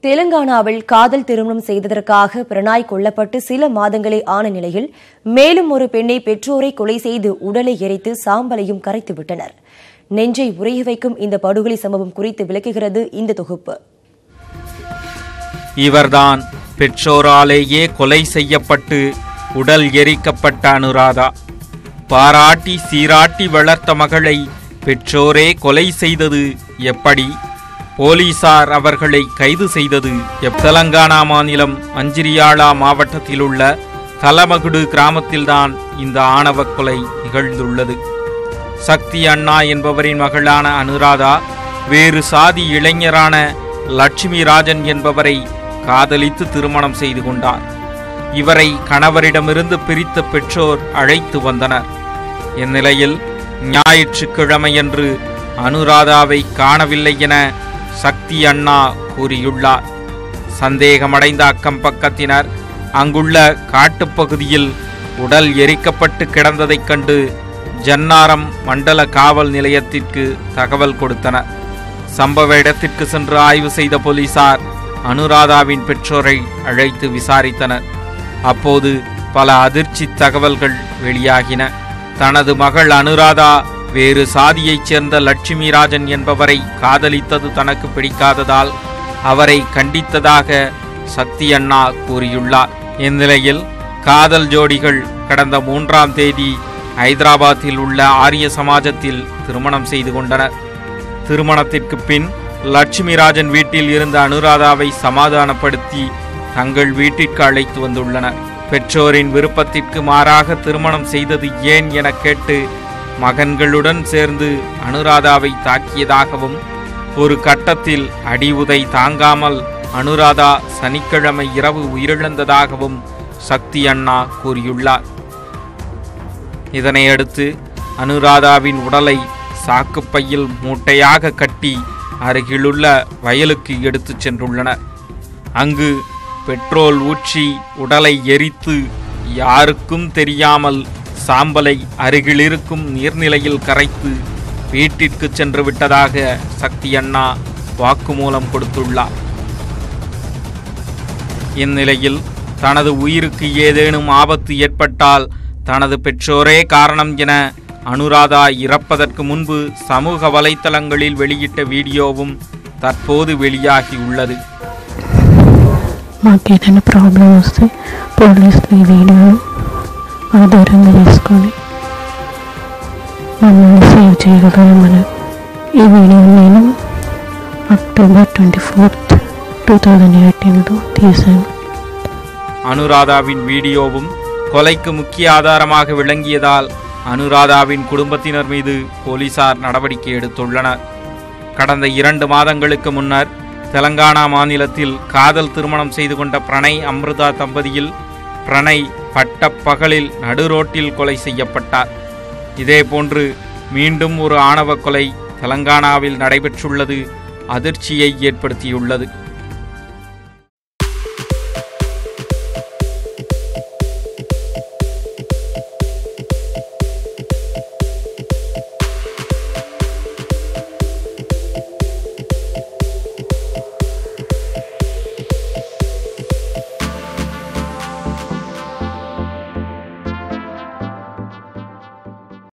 தெலங்கானாவில் காதல் திருமணம் செய்ததற்காக பிரணாய் கொல்லப்பட்டு சில மாதங்களே ஆன நிலையில் மேலும் ஒரு பெண்ணை பெற்றோரை கொலை செய்து உடலை எரித்து சாம்பலையும் கரைத்துவிட்டனர். நெஞ்சை உறைய வைக்கும் இந்த படுகொலை சம்பவம் குறித்து விளக்குகிறது இந்த தொகுப்பு. இவர்தான் பெற்றோராலேயே கொலை செய்யப்பட்டு உடல் எரிக்கப்பட்ட அனுராதா. பாராட்டி சீராட்டி வளர்த்த மகளை பெற்றோரே கொலை செய்தது எப்படி? போலீசார் அவர்களை கைது செய்தது தெலங்கானா மாநிலம் மஞ்சிரியாலா மாவட்டத்தில் உள்ள தலமகுடு கிராமத்தில்தான் இந்த ஆணவ கொலை நிகழ்ந்துள்ளது. சக்தி அண்ணா என்பவரின் மகளான அனுராதா வேறு சாதி இளைஞரான லட்சுமி ராஜன் என்பவரை காதலித்து திருமணம் செய்து கொண்டார். இவரை கணவரிடமிருந்து பிரித்த பெற்றோர் அழைத்து வந்தனர். இந்நிலையில் ஞாயிற்றுக்கிழமையன்று அனுராதாவை காணவில்லை என சக்தி அண்ணா கூறியுள்ளார். சந்தேகமடைந்த அக்கம் பக்கத்தினர் அங்குள்ள காட்டுப்பகுதியில் உடல் எரிக்கப்பட்டு கிடந்ததைக் கண்டு ஜன்னாரம் மண்டல காவல் நிலையத்திற்கு தகவல் கொடுத்தனர். சம்பவ இடத்திற்கு சென்று ஆய்வு செய்த போலீசார் அனுராதாவின் பெற்றோரை அழைத்து விசாரித்தனர். அப்போது பல அதிர்ச்சி தகவல்கள் வெளியாகின. தனது மகள் அனுராதா வேறு சாதியைச் சேர்ந்த லட்சுமி ராஜன் என்பவரை காதலித்தது தனக்கு பிடிக்காததால் அவரை கண்டித்ததாக சக்தி அண்ணா கூறியுள்ளார். இந்நிலையில் காதல் ஜோடிகள் கடந்த 3ஆம் தேதி ஐதராபாத்தில் உள்ள ஆரிய சமாஜத்தில் திருமணம் செய்து கொண்டனர். திருமணத்திற்கு பின் லட்சுமி ராஜன் வீட்டில் இருந்த அனுராதாவை சமாதானப்படுத்தி தங்கள் வீட்டிற்கு அழைத்து வந்துள்ளனர். பெற்றோரின் விருப்பத்திற்கு மாறாக திருமணம் செய்தது ஏன் என கேட்டு மகன்களுடன் சேர்ந்து அனுராதாவை தாக்கியதாகவும் ஒரு கட்டத்தில் அடி உதை தாங்காமல் அனுராதா சனிக்கிழமை இரவு உயிரிழந்ததாகவும் சக்தி அண்ணா கூறியுள்ளார். இதனையடுத்து அனுராதாவின் உடலை சாக்குப்பையில் மூட்டையாக கட்டி அருகிலுள்ள வயலுக்கு எடுத்துச் சென்றுள்ளனர். அங்கு பெட்ரோல் ஊற்றி உடலை எரித்து யாருக்கும் தெரியாமல் சாம்பலை அருகிலிருக்கும் நீர்நிலையில் கரைத்து வீட்டிற்கு சென்று விட்டதாக சக்தி அண்ணா வாக்குமூலம் கொடுத்துள்ளார். இந்நிலையில் தனது உயிருக்கு ஏதேனும் ஆபத்து ஏற்பட்டால் தனது பெற்றோரே காரணம் என அனுராதா இறப்பதற்கு முன்பு சமூக வலைத்தளங்களில் வெளியிட்ட வீடியோவும் தற்போது வெளியாகியுள்ளது. మాకు ఏదైనా ప్రాబ్లం వస్తే పోలీసులు ఈ వీడియోను ఆధారంగా చేసుకొని మమ్మల్ని సేవ్ చేయగలమని ఈ వీడియో నేను అక్టోబర్ 24, 2018లో తీశాను. அனுராதாவின் வீடியோவும் கொலைக்கு முக்கிய ஆதாரமாக விளங்கியதால் அனுராதாவின் குடும்பத்தினர் மீது போலீசார் நடவடிக்கை எடுத்துள்ளனர். கடந்த 2 மாதங்களுக்கு முன்னர் தெலங்கானா மாநிலத்தில் காதல் திருமணம் செய்து கொண்ட பிரணய் அம்ருதா தம்பதியில் பிரணய் பட்டப்பகலில் நடுரோட்டில் கொலை செய்யப்பட்டார். இதேபோன்று மீண்டும் ஒரு ஆணவ கொலை தெலங்கானாவில் நடைபெற்றுள்ளது அதிர்ச்சியை ஏற்படுத்தியுள்ளது.